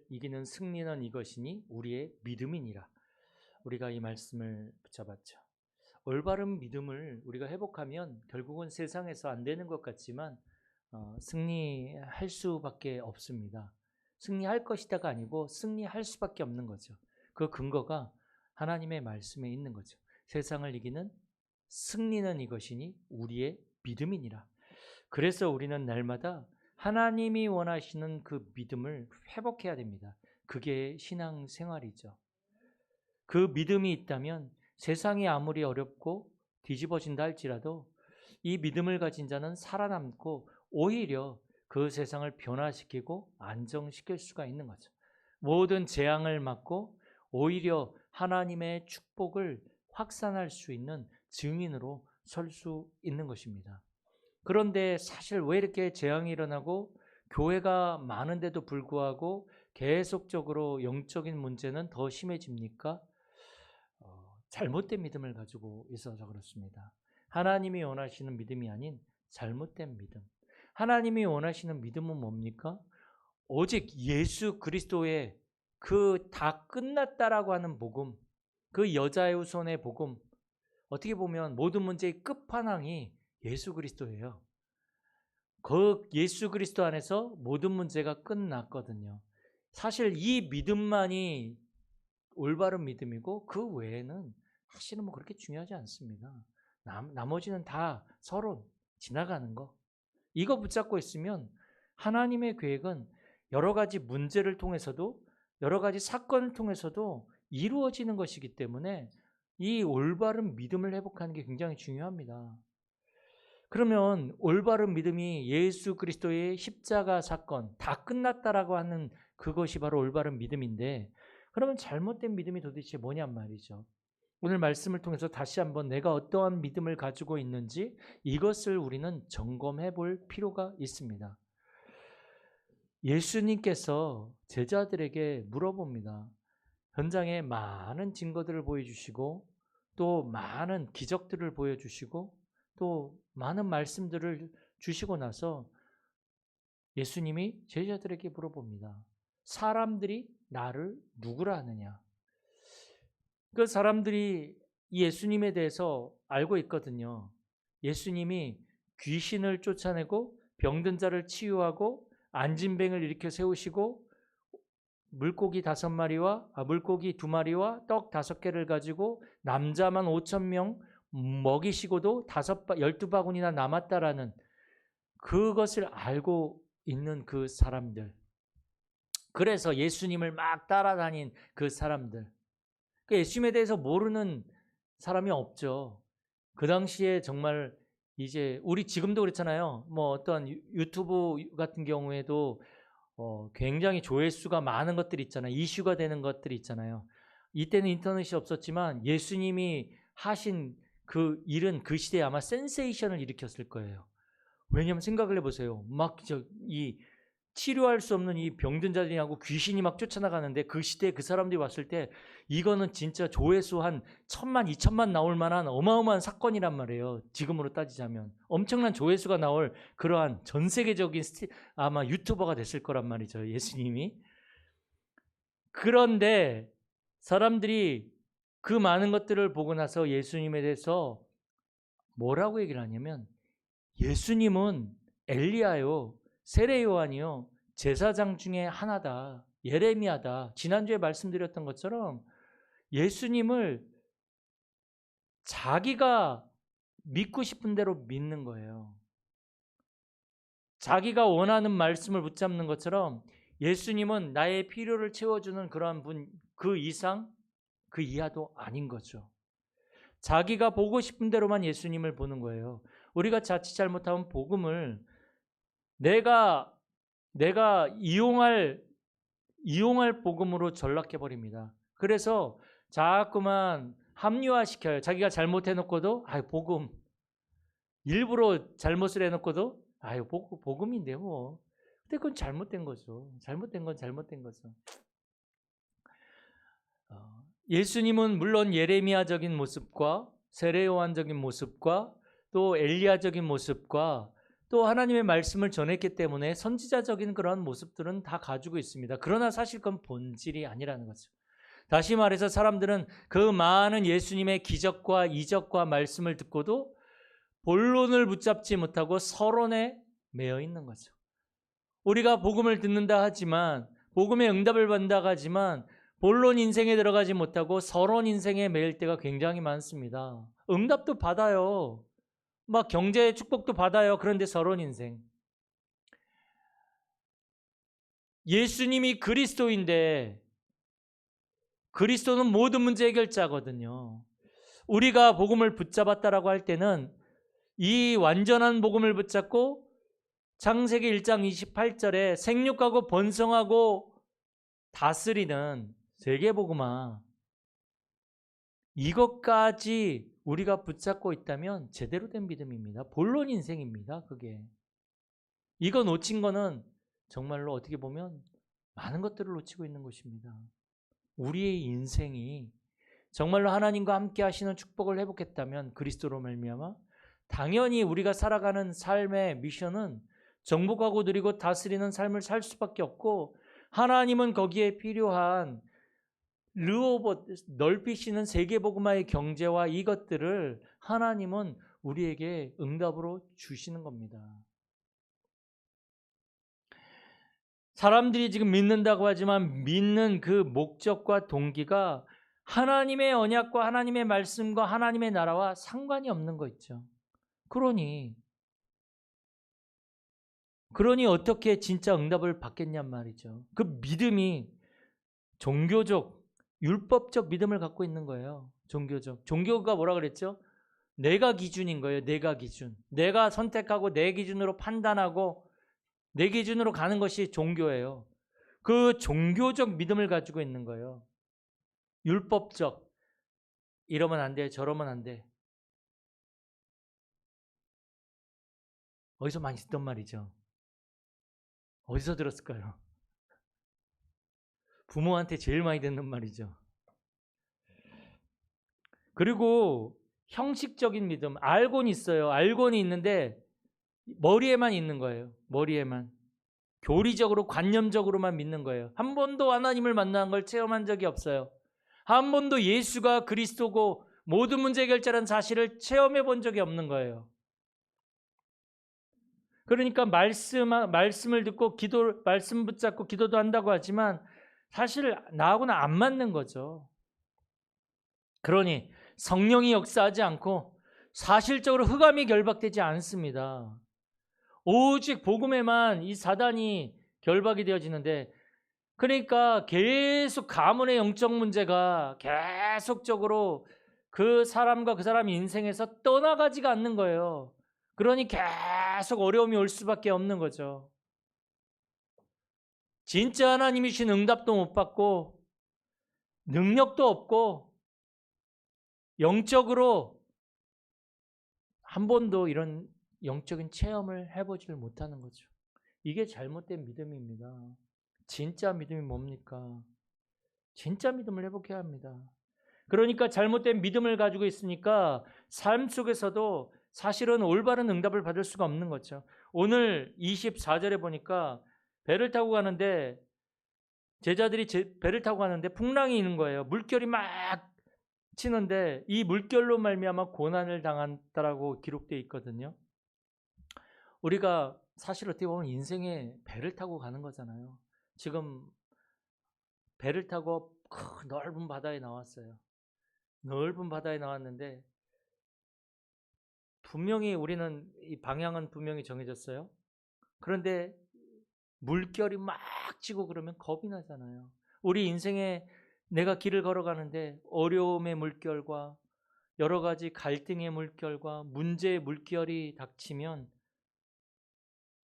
이기는 승리는 이것이니 우리의 믿음이니라. 우리가 이 말씀을 붙잡았죠. 올바른 믿음을 우리가 회복하면 결국은 세상에서 안 되는 것 같지만 승리할 수밖에 없습니다. 승리할 것이다가 아니고 승리할 수밖에 없는 거죠. 그 근거가 하나님의 말씀에 있는 거죠. 세상을 이기는 승리는 이것이니 우리의 믿음이니라. 그래서 우리는 날마다 하나님이 원하시는 그 믿음을 회복해야 됩니다. 그게 신앙생활이죠. 그 믿음이 있다면 세상이 아무리 어렵고 뒤집어진다 할지라도 이 믿음을 가진 자는 살아남고 오히려 그 세상을 변화시키고 안정시킬 수가 있는 거죠. 모든 재앙을 막고 오히려 하나님의 축복을 확산할 수 있는 증인으로 설 수 있는 것입니다. 그런데 사실 왜 이렇게 재앙이 일어나고 교회가 많은데도 불구하고 계속적으로 영적인 문제는 더 심해집니까? 잘못된 믿음을 가지고 있어서 그렇습니다. 하나님이 원하시는 믿음이 아닌 잘못된 믿음. 하나님이 원하시는 믿음은 뭡니까? 오직 예수 그리스도의 그 다 끝났다라고 하는 복음, 그 여자의 후손의 복음, 어떻게 보면 모든 문제의 끝판왕이 예수 그리스도예요. 그 예수 그리스도 안에서 모든 문제가 끝났거든요. 사실 이 믿음만이 올바른 믿음이고 그 외에는 사실은 뭐 그렇게 중요하지 않습니다. 나머지는 다 서로 지나가는 거. 이거 붙잡고 있으면 하나님의 계획은 여러 가지 문제를 통해서도 여러 가지 사건을 통해서도 이루어지는 것이기 때문에 이 올바른 믿음을 회복하는 게 굉장히 중요합니다. 그러면 올바른 믿음이 예수 그리스도의 십자가 사건 다 끝났다라고 하는 그것이 바로 올바른 믿음인데, 그러면 잘못된 믿음이 도대체 뭐냔 말이죠. 오늘 말씀을 통해서 다시 한번 내가 어떠한 믿음을 가지고 있는지 이것을 우리는 점검해 볼 필요가 있습니다. 예수님께서 제자들에게 물어봅니다. 현장에 많은 증거들을 보여주시고 또 많은 기적들을 보여주시고 또 많은 말씀들을 주시고 나서 예수님이 제자들에게 물어봅니다. 사람들이 나를 누구라 하느냐? 그 사람들이 예수님에 대해서 알고 있거든요. 예수님이 귀신을 쫓아내고 병든 자를 치유하고 안진뱅을 일으켜 세우시고 물고기 2마리와 떡 5개를 가지고 남자만 5,000명 먹이시고도 12바구니나 남았다라는 그것을 알고 있는 그 사람들. 그래서 예수님을 막 따라다닌 그 사람들. 예수님에 대해서 모르는 사람이 없죠. 그 당시에 정말 이제 우리 지금도 그렇잖아요. 뭐 어떤 유튜브 같은 경우에도 굉장히 조회수가 많은 것들이 있잖아요. 이슈가 되는 것들이 있잖아요. 이때는 인터넷이 없었지만 예수님이 하신 그 일은 그 시대에 아마 센세이션을 일으켰을 거예요. 왜냐하면 생각을 해보세요. 이 치료할 수 없는 이 병든 자들하고 귀신이 막 쫓아나가는데 그 시대에 그 사람들이 왔을 때 이거는 진짜 조회수 한 1,000만, 2,000만 나올 만한 어마어마한 사건이란 말이에요. 지금으로 따지자면 엄청난 조회수가 나올 그러한 전 세계적인 아마 유튜버가 됐을 거란 말이죠. 예수님이. 그런데 사람들이 그 많은 것들을 보고 나서 예수님에 대해서 뭐라고 얘기를 하냐면 예수님은 엘리야요, 세례 요한이요, 제사장 중에 하나다, 예레미야다. 지난주에 말씀드렸던 것처럼 예수님을 자기가 믿고 싶은 대로 믿는 거예요. 자기가 원하는 말씀을 붙잡는 것처럼 예수님은 나의 필요를 채워주는 그러한 분, 그 이상, 그 이하도 아닌 거죠. 자기가 보고 싶은 대로만 예수님을 보는 거예요. 우리가 자칫 잘못하면 복음을 내가 이용할 복음으로 전락해 버립니다. 그래서 자꾸만 합리화시켜요. 자기가 잘못해놓고도 복음, 일부러 잘못을 해놓고도 복음인데 뭐. 근데 그건 잘못된 거죠. 잘못된 건 잘못된 거죠. 예수님은 물론 예레미야적인 모습과 세례요한적인 모습과 또 엘리야적인 모습과 또 하나님의 말씀을 전했기 때문에 선지자적인 그런 모습들은 다 가지고 있습니다. 그러나 사실 그건 본질이 아니라는 거죠. 다시 말해서 사람들은 그 많은 예수님의 기적과 이적과 말씀을 듣고도 본론을 붙잡지 못하고 서론에 매여 있는 거죠. 우리가 복음을 듣는다 하지만, 복음의 응답을 받는다 하지만 본론 인생에 들어가지 못하고 서론 인생에 매일 때가 굉장히 많습니다. 응답도 받아요. 막 경제의 축복도 받아요. 그런데 서론 인생. 예수님이 그리스도인데 그리스도는 모든 문제 해결자거든요. 우리가 복음을 붙잡았다라고 할 때는 이 완전한 복음을 붙잡고 창세기 1장 28절에 생육하고 번성하고 다스리는 세계복음화, 이것까지 우리가 붙잡고 있다면 제대로 된 믿음입니다. 본론 인생입니다. 그게. 이거 놓친 거는 정말로 어떻게 보면 많은 것들을 놓치고 있는 것입니다. 우리의 인생이 정말로 하나님과 함께 하시는 축복을 회복했다면 그리스도로 말미암아 당연히 우리가 살아가는 삶의 미션은 정복하고 누리고 다스리는 삶을 살 수밖에 없고, 하나님은 거기에 필요한 넓히시는 세계복음화의 경제와 이것들을 하나님은 우리에게 응답으로 주시는 겁니다. 사람들이 지금 믿는다고 하지만 믿는 그 목적과 동기가 하나님의 언약과 하나님의 말씀과 하나님의 나라와 상관이 없는 거 있죠. 그러니 어떻게 진짜 응답을 받겠냔 말이죠. 그 믿음이 종교적, 율법적 믿음을 갖고 있는 거예요. 종교가 뭐라 그랬죠? 내가 기준인 거예요. 내가 기준. 내가 선택하고 내 기준으로 판단하고 내 기준으로 가는 것이 종교예요. 그 종교적 믿음을 가지고 있는 거예요. 율법적. 이러면 안 돼. 저러면 안 돼. 어디서 많이 듣던 말이죠. 어디서 들었을까요? 부모한테 제일 많이 듣는 말이죠. 그리고 형식적인 믿음, 알고는 있어요. 알고는 있는데 머리에만 있는 거예요. 머리에만. 교리적으로 관념적으로만 믿는 거예요. 한 번도 하나님을 만난 걸 체험한 적이 없어요. 한 번도 예수가 그리스도고 모든 문제 해결자라는 사실을 체험해 본 적이 없는 거예요. 그러니까 말씀을 듣고 말씀 붙잡고 기도도 한다고 하지만 사실 나하고는 안 맞는 거죠. 그러니 성령이 역사하지 않고 사실적으로 흑암이 결박되지 않습니다. 오직 복음에만 이 사단이 결박이 되어지는데, 그러니까 계속 가문의 영적 문제가 계속적으로 그 사람과 그 사람 인생에서 떠나가지가 않는 거예요. 그러니 계속 어려움이 올 수밖에 없는 거죠. 진짜 하나님이신 응답도 못 받고 능력도 없고 영적으로 한 번도 이런 영적인 체험을 해보지를 못하는 거죠. 이게 잘못된 믿음입니다. 진짜 믿음이 뭡니까? 진짜 믿음을 회복해야 합니다. 그러니까 잘못된 믿음을 가지고 있으니까 삶 속에서도 사실은 올바른 응답을 받을 수가 없는 거죠. 오늘 24절에 보니까 배를 타고 가는데 제자들이 배를 타고 가는데 풍랑이 있는 거예요. 물결이 막 치는데 이 물결로 말미암아 고난을 당한다라고 기록되어 있거든요. 우리가 사실 어떻게 보면 인생에 배를 타고 가는 거잖아요. 지금 배를 타고 큰 넓은 바다에 나왔어요. 넓은 바다에 나왔는데 분명히 우리는 이 방향은 분명히 정해졌어요. 그런데 물결이 막 치고 그러면 겁이 나잖아요. 우리 인생에 내가 길을 걸어가는데 어려움의 물결과 여러 가지 갈등의 물결과 문제의 물결이 닥치면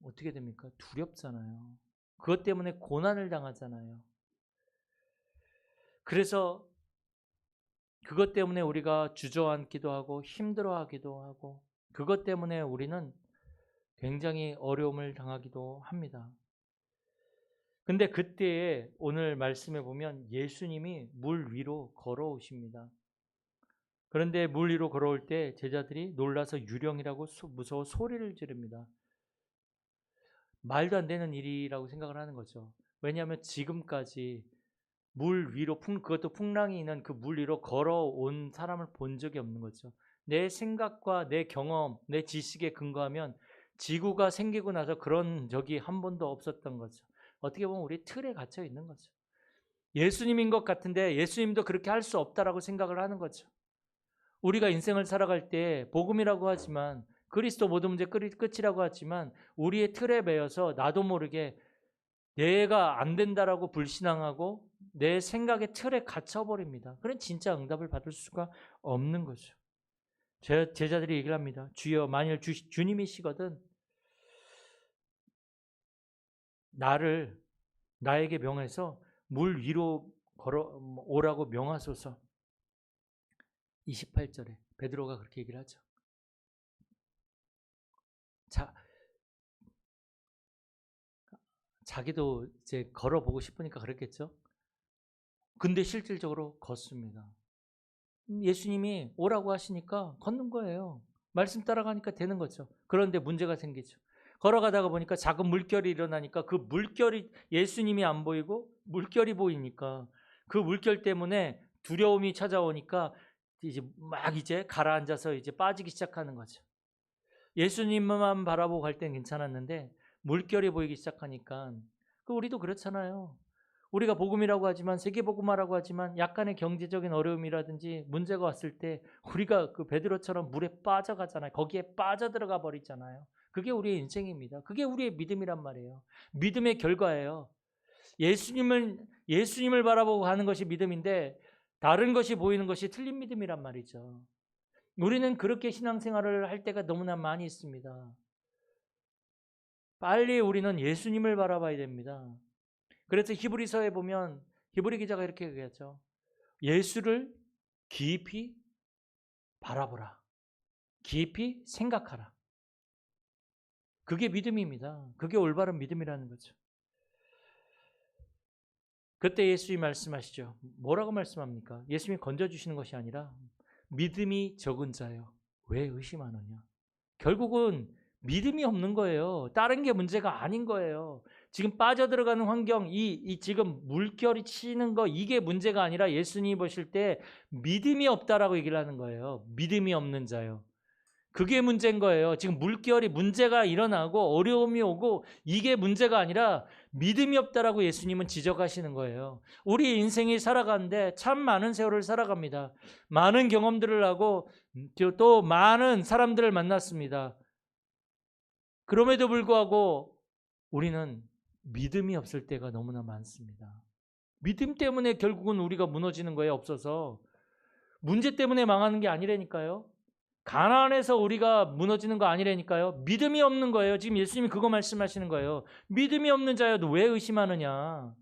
어떻게 됩니까? 두렵잖아요. 그것 때문에 고난을 당하잖아요. 그래서 그것 때문에 우리가 주저앉기도 하고 힘들어하기도 하고 그것 때문에 우리는 굉장히 어려움을 당하기도 합니다. 근데 그때에 오늘 말씀에 보면 예수님이 물 위로 걸어오십니다. 그런데 물 위로 걸어올 때 제자들이 놀라서 유령이라고 무서워 소리를 지릅니다. 말도 안 되는 일이라고 생각을 하는 거죠. 왜냐하면 지금까지 물 위로 그것도 풍랑이 있는 그 물 위로 걸어온 사람을 본 적이 없는 거죠. 내 생각과 내 경험, 내 지식에 근거하면 지구가 생기고 나서 그런 적이 한 번도 없었던 거죠. 어떻게 보면 우리 틀에 갇혀 있는 거죠. 예수님인 것 같은데 예수님도 그렇게 할 수 없다라고 생각을 하는 거죠. 우리가 인생을 살아갈 때 복음이라고 하지만 그리스도 모든 문제 끝이라고 하지만 우리의 틀에 매여서 나도 모르게 내가 안 된다라고 불신앙하고 내 생각의 틀에 갇혀버립니다. 그럼 진짜 응답을 받을 수가 없는 거죠. 제자들이 얘기를 합니다. 주여, 만일 주님이시거든 나에게 명해서 물 위로 오라고 명하소서. 28절에 베드로가 그렇게 얘기를 하죠. 자기도 이제 걸어보고 싶으니까 그랬겠죠. 근데 실질적으로 걷습니다. 예수님이 오라고 하시니까 걷는 거예요. 말씀 따라가니까 되는 거죠. 그런데 문제가 생기죠. 걸어가다가 보니까 작은 물결이 일어나니까 그 물결이 예수님이 안 보이고 물결이 보이니까 그 물결 때문에 두려움이 찾아오니까 이제 가라앉아서 이제 빠지기 시작하는 거죠. 예수님만 바라보고 갈 땐 괜찮았는데 물결이 보이기 시작하니까 우리도 그렇잖아요. 우리가 복음이라고 하지만 세계복음화라고 하지만 약간의 경제적인 어려움이라든지 문제가 왔을 때 우리가 그 베드로처럼 물에 빠져가잖아요. 거기에 빠져들어가 버리잖아요. 그게 우리의 인생입니다. 그게 우리의 믿음이란 말이에요. 믿음의 결과예요. 예수님을 바라보고 가는 것이 믿음인데 다른 것이 보이는 것이 틀린 믿음이란 말이죠. 우리는 그렇게 신앙생활을 할 때가 너무나 많이 있습니다. 빨리 우리는 예수님을 바라봐야 됩니다. 그래서 히브리서에 보면 히브리 기자가 이렇게 얘기하죠. 예수를 깊이 바라보라. 깊이 생각하라. 그게 믿음입니다. 그게 올바른 믿음이라는 거죠. 그때 예수님이 말씀하시죠. 뭐라고 말씀합니까? 예수님이 건져주시는 것이 아니라 믿음이 적은 자여 왜 의심하느냐. 결국은 믿음이 없는 거예요. 다른 게 문제가 아닌 거예요. 지금 빠져들어가는 환경, 이 지금 물결이 치는 거 이게 문제가 아니라 예수님이 보실 때 믿음이 없다라고 얘기를 하는 거예요. 믿음이 없는 자요. 그게 문제인 거예요. 지금 물결이 문제가 일어나고 어려움이 오고 이게 문제가 아니라 믿음이 없다라고 예수님은 지적하시는 거예요. 우리 인생이 살아가는데 참 많은 세월을 살아갑니다. 많은 경험들을 하고 또 많은 사람들을 만났습니다. 그럼에도 불구하고 우리는 믿음이 없을 때가 너무나 많습니다. 믿음 때문에 결국은 우리가 무너지는 거예요. 없어서. 문제 때문에 망하는 게 아니라니까요. 가난해서 우리가 무너지는 거 아니라니까요. 믿음이 없는 거예요. 지금 예수님이 그거 말씀하시는 거예요. 믿음이 없는 자여 너 왜 의심하느냐.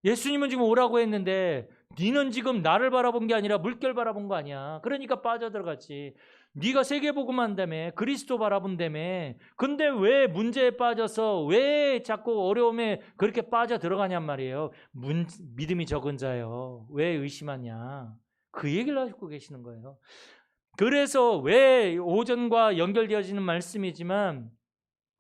예수님은 지금 오라고 했는데 니는 지금 나를 바라본 게 아니라 물결 바라본 거 아니야. 그러니까 빠져들어갔지. 네가 세계복음 한다며 그리스도 바라본다며. 근데 왜 문제에 빠져서 왜 자꾸 어려움에 그렇게 빠져들어가냔 말이에요. 믿음이 적은 자요. 왜 의심하냐. 그 얘기를 하고 계시는 거예요. 그래서 왜 오전과 연결되어지는 말씀이지만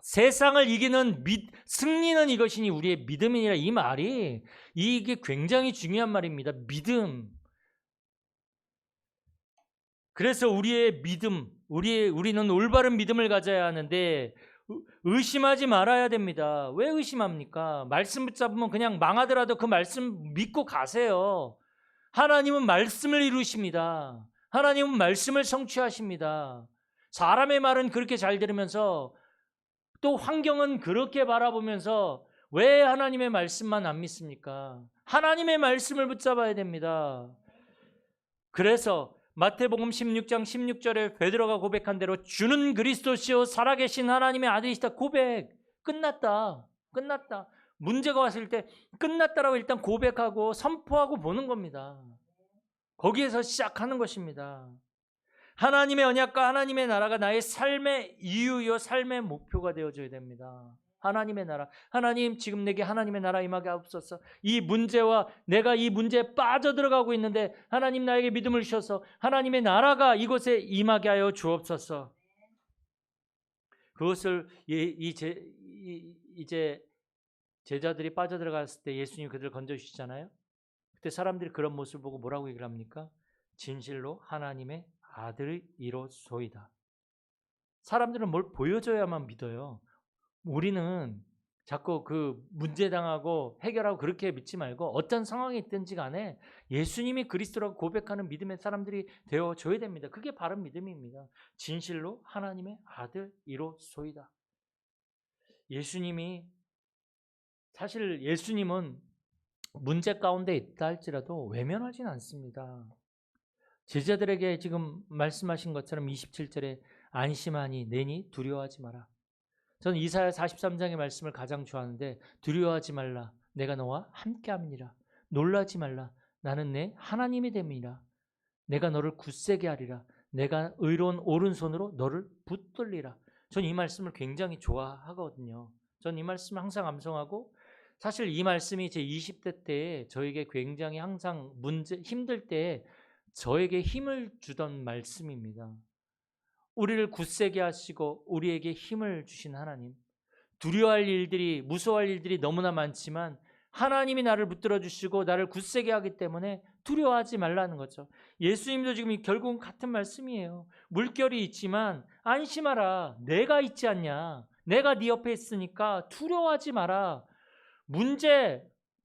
세상을 이기는 승리는 이것이니 우리의 믿음이니라. 이 말이 이게 굉장히 중요한 말입니다. 믿음. 그래서 우리의 믿음, 우리는 올바른 믿음을 가져야 하는데 의심하지 말아야 됩니다. 왜 의심합니까? 말씀 붙잡으면 그냥 망하더라도 그 말씀 믿고 가세요. 하나님은 말씀을 이루십니다. 하나님은 말씀을 성취하십니다. 사람의 말은 그렇게 잘 들으면서 또 환경은 그렇게 바라보면서 왜 하나님의 말씀만 안 믿습니까? 하나님의 말씀을 붙잡아야 됩니다. 그래서 마태복음 16장 16절에 베드로가 고백한 대로 주는 그리스도시요 살아계신 하나님의 아들이시다. 고백. 끝났다. 문제가 왔을 때 끝났다라고 일단 고백하고 선포하고 보는 겁니다. 거기에서 시작하는 것입니다. 하나님의 언약과 하나님의 나라가 나의 삶의 이유요 삶의 목표가 되어줘야 됩니다. 하나님의 나라. 하나님 지금 내게 하나님의 나라 임하게 하옵소서. 이 문제와 내가 이 문제에 빠져들어가고 있는데 하나님 나에게 믿음을 주셔서 하나님의 나라가 이곳에 임하게 하여 주옵소서. 그것을 이제 제자들이 빠져들어갔을 때 예수님이 그들을 건져주시잖아요. 그때 사람들이 그런 모습을 보고 뭐라고 얘기를 합니까? 진실로 하나님의 아들이로소이다. 사람들은 뭘 보여줘야만 믿어요. 우리는 자꾸 그 문제당하고 해결하고 그렇게 믿지 말고 어떤 상황이 있든지 간에 예수님이 그리스도라고 고백하는 믿음의 사람들이 되어줘야 됩니다. 그게 바른 믿음입니다. 진실로 하나님의 아들이로소이다. 사실 예수님은 문제 가운데 있다 할지라도 외면하진 않습니다. 제자들에게 지금 말씀하신 것처럼 27절에 안심하니 내니 두려워하지 마라. 저는 이사야 43장의 말씀을 가장 좋아하는데 두려워하지 말라 내가 너와 함께함이니라. 놀라지 말라 나는 내 하나님이 됨이라. 내가 너를 굳세게 하리라. 내가 의로운 오른손으로 너를 붙들리라. 저는 이 말씀을 굉장히 좋아하거든요. 저는 이 말씀을 항상 암송하고 사실 이 말씀이 제 20대 때에 저에게 굉장히 항상 힘들 때에 저에게 힘을 주던 말씀입니다. 우리를 굳세게 하시고 우리에게 힘을 주신 하나님, 두려워할 일들이 무서워할 일들이 너무나 많지만 하나님이 나를 붙들어 주시고 나를 굳세게 하기 때문에 두려워하지 말라는 거죠. 예수님도 지금 결국은 같은 말씀이에요. 물결이 있지만 안심하라. 내가 있지 않냐. 내가 네 옆에 있으니까 두려워하지 마라.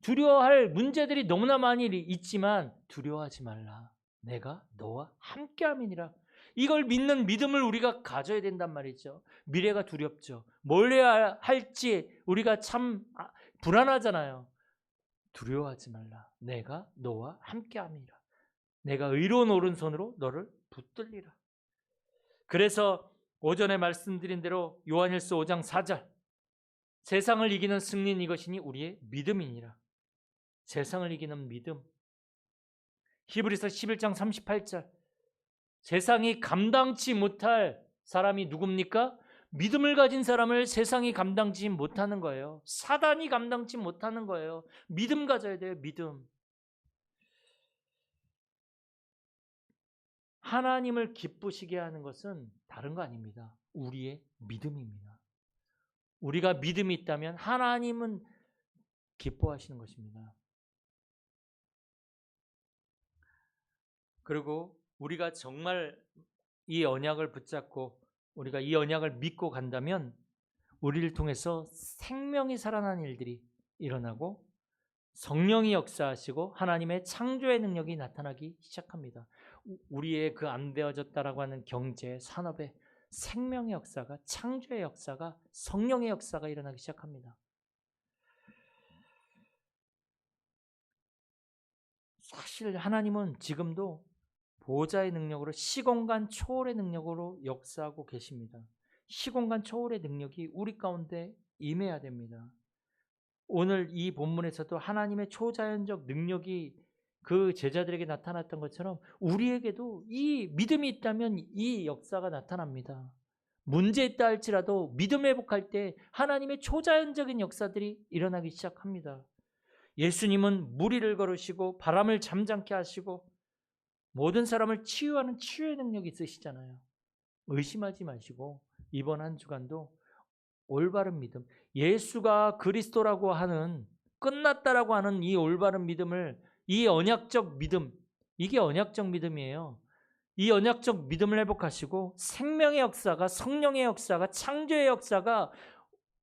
두려워할 문제들이 너무나 많이 있지만 두려워하지 말라. 내가 너와 함께함이니라. 이걸 믿는 믿음을 우리가 가져야 된단 말이죠. 미래가 두렵죠. 뭘 해야 할지 우리가 참 불안하잖아요. 두려워하지 말라. 내가 너와 함께함이라. 내가 의로운 오른손으로 너를 붙들리라. 그래서 오전에 말씀드린 대로 요한일서 5장 4절 세상을 이기는 승리는 이것이니 우리의 믿음이니라. 세상을 이기는 믿음. 히브리서 11장 38절 세상이 감당치 못할 사람이 누굽니까? 믿음을 가진 사람을 세상이 감당치 못하는 거예요. 사단이 감당치 못하는 거예요. 믿음 가져야 돼요. 믿음. 하나님을 기쁘시게 하는 것은 다른 거 아닙니다. 우리의 믿음입니다. 우리가 믿음이 있다면 하나님은 기뻐하시는 것입니다. 그리고 우리가 정말 이 언약을 붙잡고 우리가 이 언약을 믿고 간다면 우리를 통해서 생명이 살아나는 일들이 일어나고 성령이 역사하시고 하나님의 창조의 능력이 나타나기 시작합니다. 우리의 그 안 되어졌다라고 하는 경제, 산업의 생명의 역사가, 창조의 역사가, 성령의 역사가 일어나기 시작합니다. 사실 하나님은 지금도 보호자의 능력으로 시공간 초월의 능력으로 역사하고 계십니다. 시공간 초월의 능력이 우리 가운데 임해야 됩니다. 오늘 이 본문에서도 하나님의 초자연적 능력이 그 제자들에게 나타났던 것처럼 우리에게도 이 믿음이 있다면 이 역사가 나타납니다. 문제 있다 할지라도 믿음 회복할 때 하나님의 초자연적인 역사들이 일어나기 시작합니다. 예수님은 무리를 걸으시고 바람을 잠잠케 하시고 모든 사람을 치유하는 치유의 능력이 있으시잖아요. 의심하지 마시고 이번 한 주간도 올바른 믿음, 예수가 그리스도라고 하는 끝났다라고 하는 이 올바른 믿음을, 이 언약적 믿음, 이게 언약적 믿음이에요. 이 언약적 믿음을 회복하시고 생명의 역사가, 성령의 역사가, 창조의 역사가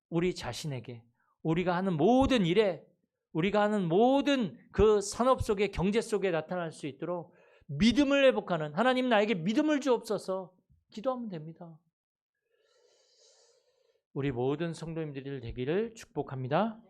우리 자신에게, 우리가 하는 모든 일에, 우리가 하는 모든 그 산업 속에, 경제 속에 나타날 수 있도록 믿음을 회복하는, 하나님 나에게 믿음을 주옵소서 기도하면 됩니다. 우리 모든 성도님들이 되기를 축복합니다.